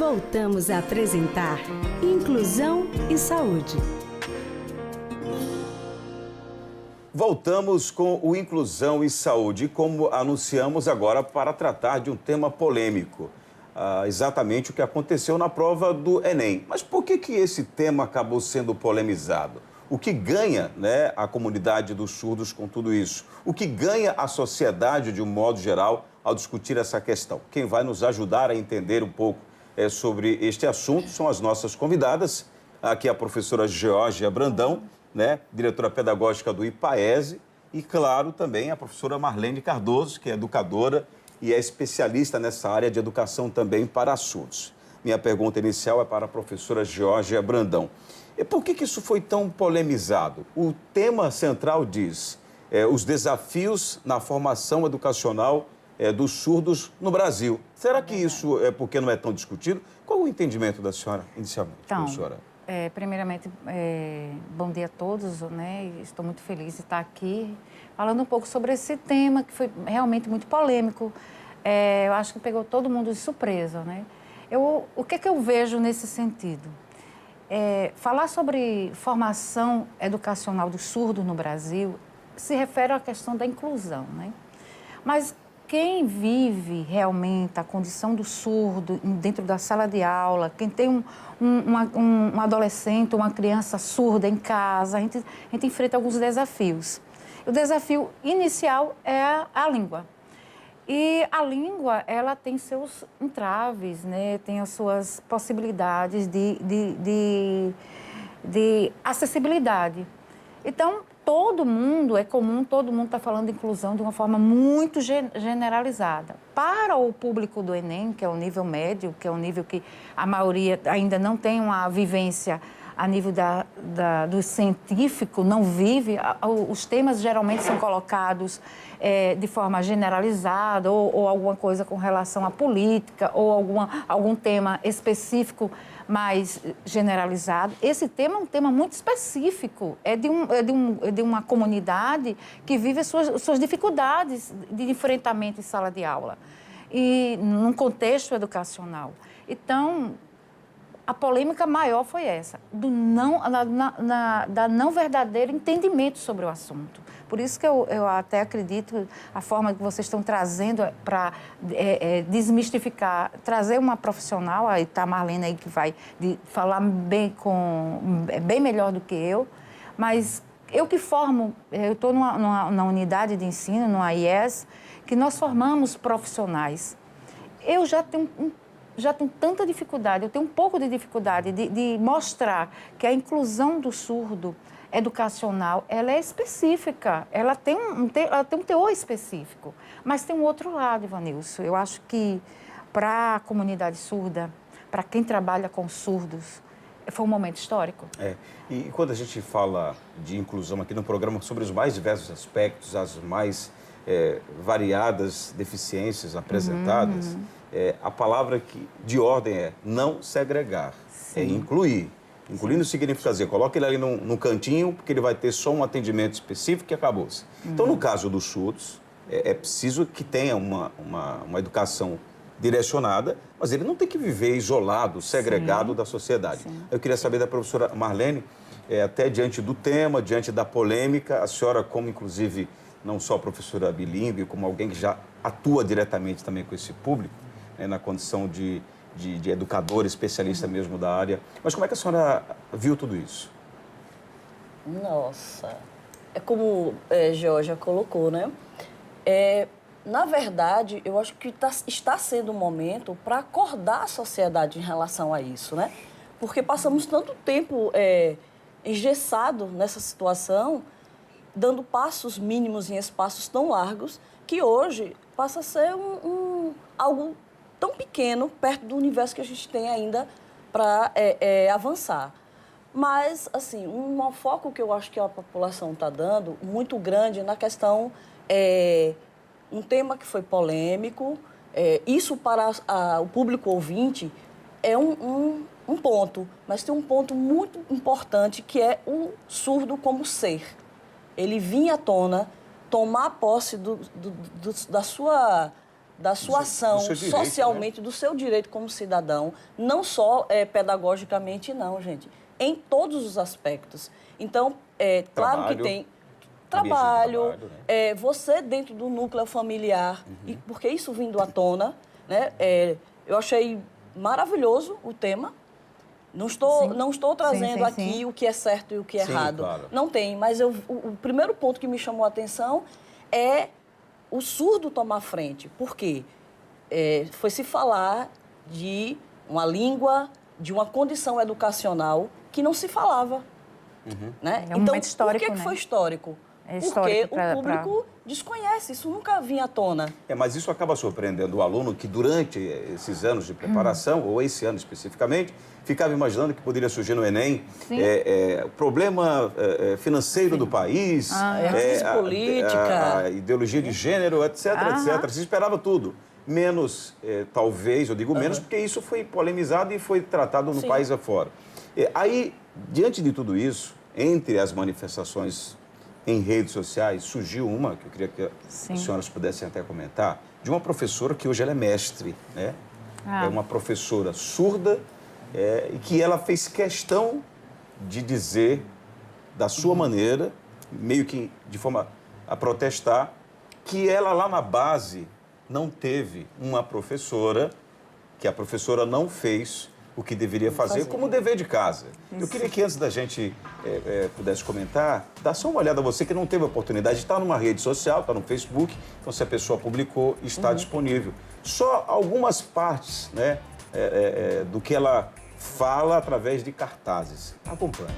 Voltamos a apresentar Inclusão e Saúde. Voltamos com o Inclusão e Saúde, como anunciamos agora, para tratar de um tema polêmico. Exatamente o que aconteceu na prova do Enem. Mas por que esse tema acabou sendo polemizado? O que ganha, né, a comunidade dos surdos com tudo isso? O que ganha a sociedade, de um modo geral, ao discutir essa questão? Quem vai nos ajudar a entender um pouco sobre este assunto são as nossas convidadas. Aqui a professora Geórgia Brandão, né, diretora pedagógica do IPAESE, e, claro, também a professora Marlene Cardoso, que é educadora e é especialista nessa área de educação também para surdos. Minha pergunta inicial é para a professora Geórgia Brandão. E por que isso foi tão polemizado? O tema central diz os desafios na formação educacional dos surdos no Brasil. Será que isso é porque não é tão discutido? Qual o entendimento da senhora inicialmente, professora? Primeiramente, bom dia a todos, né? Estou muito feliz de estar aqui falando um pouco sobre esse tema que foi realmente muito polêmico. Eu acho que pegou todo mundo de surpresa, né? O que eu vejo nesse sentido? Falar sobre formação educacional do surdo no Brasil se refere à questão da inclusão, né? Mas quem vive realmente a condição do surdo dentro da sala de aula, quem tem um adolescente, uma criança surda em casa, a gente enfrenta alguns desafios. O desafio inicial é a língua. E a língua, ela tem seus entraves, né? Tem as suas possibilidades de acessibilidade. Então, é comum todo mundo está falando de inclusão de uma forma muito generalizada. Para o público do Enem, que é o nível médio, que é o nível que a maioria ainda não tem uma vivência a nível do científico, não vive, os temas geralmente são colocados de forma generalizada ou alguma coisa com relação à política ou algum tema específico mais generalizado. Esse tema é um tema muito específico, é de uma comunidade que vive suas dificuldades de enfrentamento em sala de aula e num contexto educacional. Então, a polêmica maior foi essa, da não verdadeiro entendimento sobre o assunto. Por isso que eu até acredito a forma que vocês estão trazendo para desmistificar, trazer uma profissional, aí está a Marlene aí que vai falar bem melhor do que eu, mas eu que formo, eu estou numa unidade de ensino, no AIES, que nós formamos profissionais. Eu já tenho tanta dificuldade, eu tenho um pouco de dificuldade de mostrar que a inclusão do surdo educacional, ela é específica, ela tem um teor específico, mas tem um outro lado, Ivanilson. Eu acho que para a comunidade surda, para quem trabalha com surdos, foi um momento histórico. E quando a gente fala de inclusão aqui no programa sobre os mais diversos aspectos, as mais variadas deficiências apresentadas, a palavra de ordem é não segregar, é incluir. Incluir não significa dizer, coloca ele ali num cantinho, porque ele vai ter só um atendimento específico e acabou-se. Então, no caso dos surdos, é preciso que tenha uma educação direcionada, mas ele não tem que viver isolado, segregado da sociedade. Eu queria saber da professora Marlene, até diante do tema, diante da polêmica, a senhora, como inclusive não só professora bilíngue, como alguém que já atua diretamente também com esse público, na condição de educadora, especialista mesmo da área. Mas como é que a senhora viu tudo isso? Nossa, é como Geórgia colocou, né? Na verdade, eu acho que está sendo um momento para acordar a sociedade em relação a isso, né? Porque passamos tanto tempo engessado nessa situação, dando passos mínimos em espaços tão largos, que hoje passa a ser algo tão pequeno perto do universo que a gente tem ainda para avançar. Mas, assim, um foco que eu acho que a população está dando, muito grande, na questão, um tema que foi polêmico, isso para o público ouvinte é um ponto, mas tem um ponto muito importante que é o surdo como ser. Ele vinha à tona, tomar posse da sua ação do seu direito, socialmente, do seu direito como cidadão, não só pedagogicamente, não, gente, em todos os aspectos. Então, claro que tem trabalho, você dentro do núcleo familiar, e porque isso vindo à tona, né? Eu achei maravilhoso o tema. Não estou trazendo aqui o que é certo e o que é errado. Claro. Não tem, mas o primeiro ponto que me chamou a atenção é o surdo tomar frente. Por quê? Foi se falar de uma língua, de uma condição educacional que não se falava. Né? É um momento histórico, por que foi histórico? É histórico porque o público desconhece, isso nunca vinha à tona. Mas isso acaba surpreendendo o aluno que durante esses anos de preparação, ou esse ano especificamente, ficava imaginando que poderia surgir no Enem o problema financeiro do país, crise política, a ideologia de gênero, etc, etc. Se esperava tudo. Menos, talvez, eu digo menos, porque isso foi polemizado e foi tratado no país afora. Aí, diante de tudo isso, entre as manifestações em redes sociais, surgiu uma, que eu queria que as senhoras pudessem até comentar, de uma professora que hoje ela é mestre, né? É uma professora surda e que ela fez questão de dizer, da sua maneira, meio que de forma a protestar, que ela lá na base não teve uma professora, que a professora não fez o que deveria fazer como dever de casa. Isso. Eu queria que antes da gente pudesse comentar, dá só uma olhada a você que não teve a oportunidade de estar numa rede social, está no Facebook, então se a pessoa publicou, está disponível. Só algumas partes, né, do que ela fala através de cartazes. Acompanhe.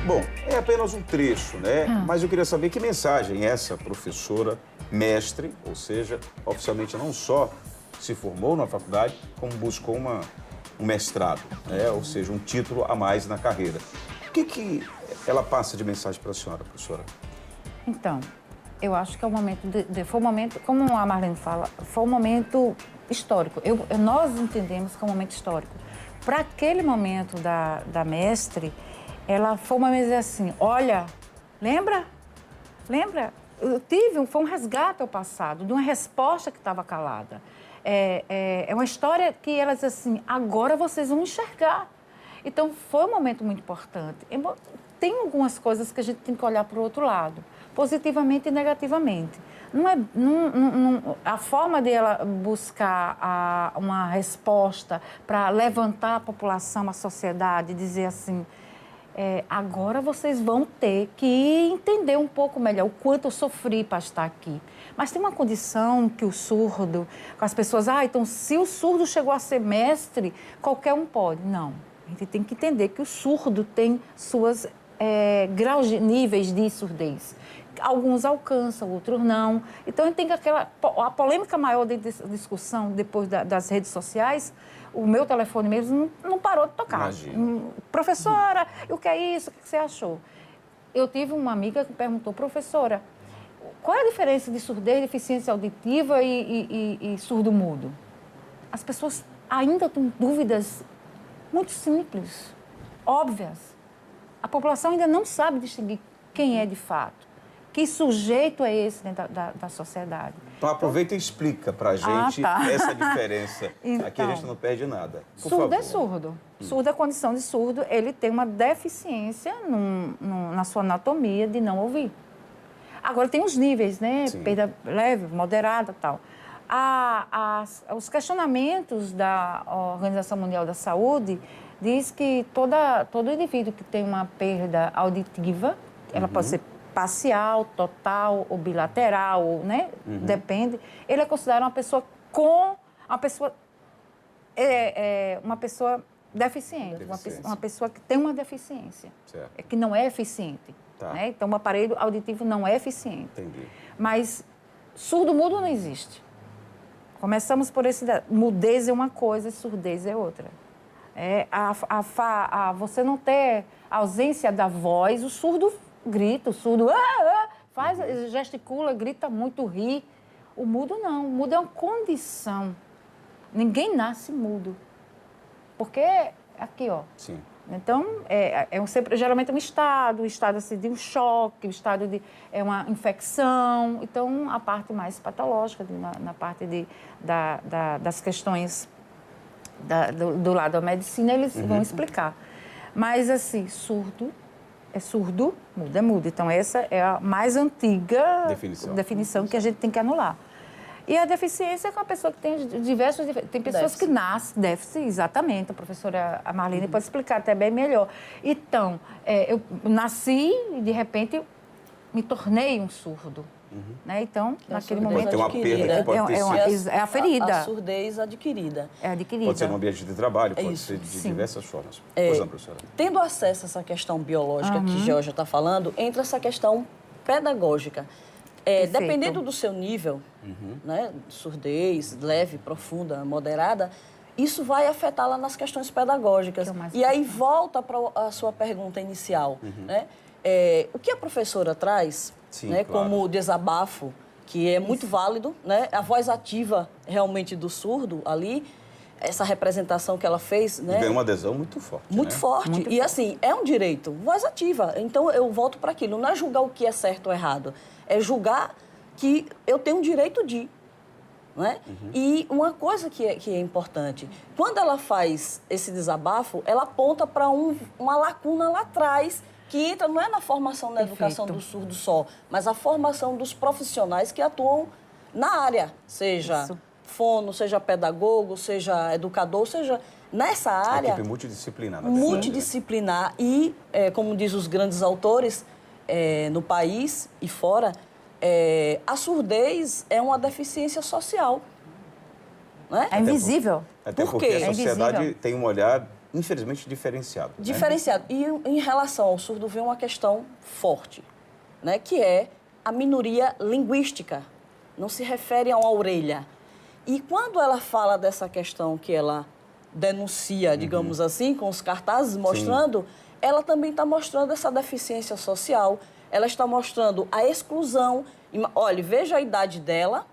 Bom, é apenas um trecho, né? Mas eu queria saber que mensagem essa professora, mestre, ou seja, oficialmente não só se formou na faculdade, como buscou um mestrado, né? Ou seja, um título a mais na carreira. O que ela passa de mensagem para a senhora, professora? Então, eu acho que é um momento, foi um momento, como a Marlene fala, foi um momento histórico. Nós entendemos que é um momento histórico. Para aquele momento da mestre, ela foi uma vez assim, olha, lembra? Foi um resgate ao passado, de uma resposta que estava calada. É uma história que ela diz assim, agora vocês vão enxergar. Então, foi um momento muito importante. Tem algumas coisas que a gente tem que olhar para o outro lado, positivamente e negativamente. A forma de ela buscar uma resposta para levantar a população, a sociedade, dizer assim, agora vocês vão ter que entender um pouco melhor o quanto eu sofri para estar aqui. Mas tem uma condição que o surdo, com as pessoas, então se o surdo chegou a ser mestre, qualquer um pode. Não, a gente tem que entender que o surdo tem suas graus, níveis de surdez. Alguns alcançam, outros não. Então, a gente tem a polêmica maior da discussão depois das redes sociais. O meu telefone mesmo não parou de tocar. Imagina. Professora, o que é isso? O que você achou? Eu tive uma amiga que perguntou, professora, qual é a diferença de surdez, deficiência auditiva e surdo-mudo? As pessoas ainda têm dúvidas muito simples, óbvias. A população ainda não sabe distinguir quem é de fato. Que sujeito é esse dentro da sociedade? Então, aproveita e explica para a gente essa diferença. Então, aqui a gente não perde nada. Por surdo favor. é surdo. Surdo é condição de surdo, ele tem uma deficiência na sua anatomia de não ouvir. Agora, tem os níveis, né? Sim. Perda leve, moderada e tal. Os questionamentos da Organização Mundial da Saúde diz que todo indivíduo que tem uma perda auditiva, ela pode ser parcial, total ou bilateral, né? Depende. Ele é considerado uma pessoa deficiente, uma pessoa que tem uma deficiência, que não é eficiente. Tá. Né? Então, o aparelho auditivo não é eficiente. Entendi. Mas surdo-mudo não existe. Começamos por esse... Mudez é uma coisa, surdez é outra. Você não ter ausência da voz, o surdo grita, o surdo gesticula, grita muito, ri. O mudo não. O mudo é uma condição. Ninguém nasce mudo. Porque, aqui, ó. Sim. Então, geralmente é um estado assim, de um choque, um estado de uma infecção. Então, a parte mais patológica, na parte das questões do lado da medicina, eles vão explicar. Mas, assim, surdo é surdo, mudo é mudo. Então, essa é a mais antiga definição que a gente tem que anular. E a deficiência é uma pessoa que tem diversos... Tem pessoas que nascem déficit, exatamente. A professora Marlene pode explicar até bem melhor. Então, eu nasci e, de repente, me tornei um surdo. Né? Então, naquele momento... Pode ter uma perda que pode ter é a ferida. A surdez adquirida. É adquirida. Pode ser no ambiente de trabalho, pode ser de diversas formas. Pois não, professora. Tendo acesso a essa questão biológica que Georgia está falando, entra essa questão pedagógica. Dependendo do seu nível, né, surdez, leve, profunda, moderada, isso vai afetá-la nas questões pedagógicas. E aí volta para a sua pergunta inicial. Né? O que a professora traz, né, como desabafo, que é muito válido, né? A voz ativa realmente do surdo ali, essa representação que ela fez... Né? Ganhou uma adesão muito forte. Muito forte. Muito forte. Assim, é um direito, voz ativa. Então, eu volto para aquilo. Não é julgar o que é certo ou errado. É julgar que eu tenho o direito de. Não é? E uma coisa que é importante, quando ela faz esse desabafo, ela aponta para uma lacuna lá atrás, que entra não é na formação da educação do surdo só, mas a formação dos profissionais que atuam na área, seja fono, seja pedagogo, seja educador, seja nessa área... A equipe multidisciplinar. Multidisciplinar e, como diz os grandes autores, no país e fora, a surdez é uma deficiência social. Né? É invisível. Até porque a sociedade tem um olhar, infelizmente, diferenciado. Diferenciado. Né? E em relação ao surdo, vem uma questão forte, né? Que é a minoria linguística. Não se refere a uma orelha. E quando ela fala dessa questão que ela denuncia, digamos assim, com os cartazes mostrando... ela também está mostrando essa deficiência social, ela está mostrando a exclusão. Olha, veja a idade dela,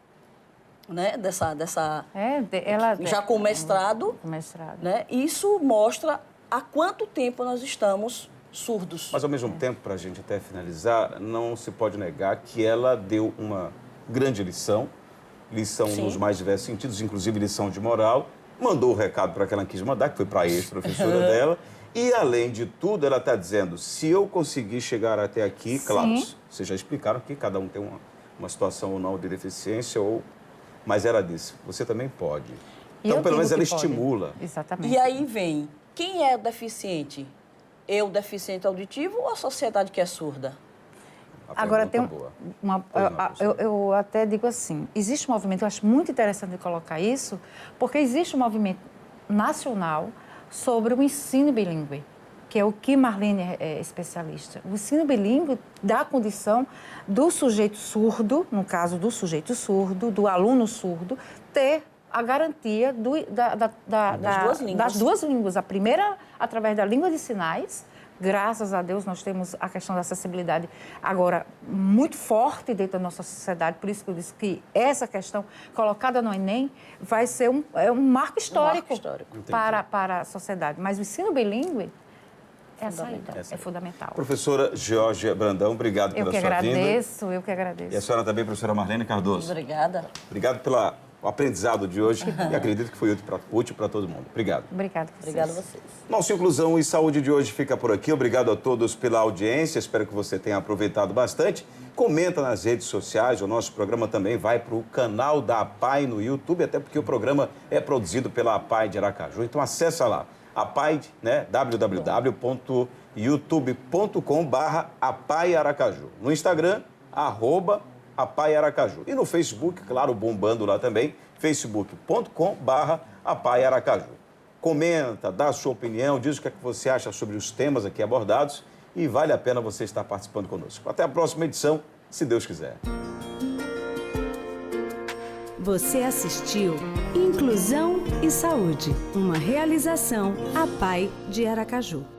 né, ela já com mestrado. Né, isso mostra há quanto tempo nós estamos surdos. Mas, ao mesmo tempo, para a gente até finalizar, não se pode negar que ela deu uma grande lição nos mais diversos sentidos, inclusive lição de moral, mandou o recado para que ela quis mandar, que foi para a ex-professora dela. E, além de tudo, ela está dizendo, se eu conseguir chegar até aqui, claro, vocês já explicaram que cada um tem uma situação ou não de deficiência, mas ela disse, você também pode. Então, pelo menos ela estimula. Exatamente. E aí vem, quem é o deficiente? Eu, deficiente auditivo, ou a sociedade que é surda? Agora, tem eu até digo assim, existe um movimento, eu acho muito interessante colocar isso, porque existe um movimento nacional sobre o ensino bilíngue, que é o que Marlene é especialista. O ensino bilíngue dá a condição do sujeito surdo, no caso do sujeito surdo, do aluno surdo, ter a garantia das duas línguas. A primeira, através da língua de sinais. Graças a Deus, nós temos a questão da acessibilidade agora muito forte dentro da nossa sociedade. Por isso que eu disse que essa questão colocada no Enem vai ser um marco histórico, para a sociedade. Mas o ensino bilíngue é a saída, é fundamental. Professora Geórgia Brandão, obrigado pela sua vinda. Eu que agradeço. E a senhora também, professora Marlene Cardoso. Obrigada. Obrigado pelo aprendizado de hoje e acredito que foi útil para todo mundo. Obrigado. Obrigado a vocês. Obrigada a vocês. Nosso Inclusão e Saúde de hoje fica por aqui. Obrigado a todos pela audiência. Espero que você tenha aproveitado bastante. Comenta nas redes sociais. O nosso programa também vai para o canal da APAI no YouTube, até porque o programa é produzido pela APAI de Aracaju. Então, acessa lá. APAI, né? www.youtube.com/APAI Aracaju. No Instagram, @APAI Aracaju. E no Facebook, claro, bombando lá também, facebook.com/APAI Aracaju. Comenta, dá a sua opinião, diz o que é que você acha sobre os temas aqui abordados e vale a pena você estar participando conosco. Até a próxima edição, se Deus quiser. Você assistiu Inclusão e Saúde, uma realização APAI de Aracaju.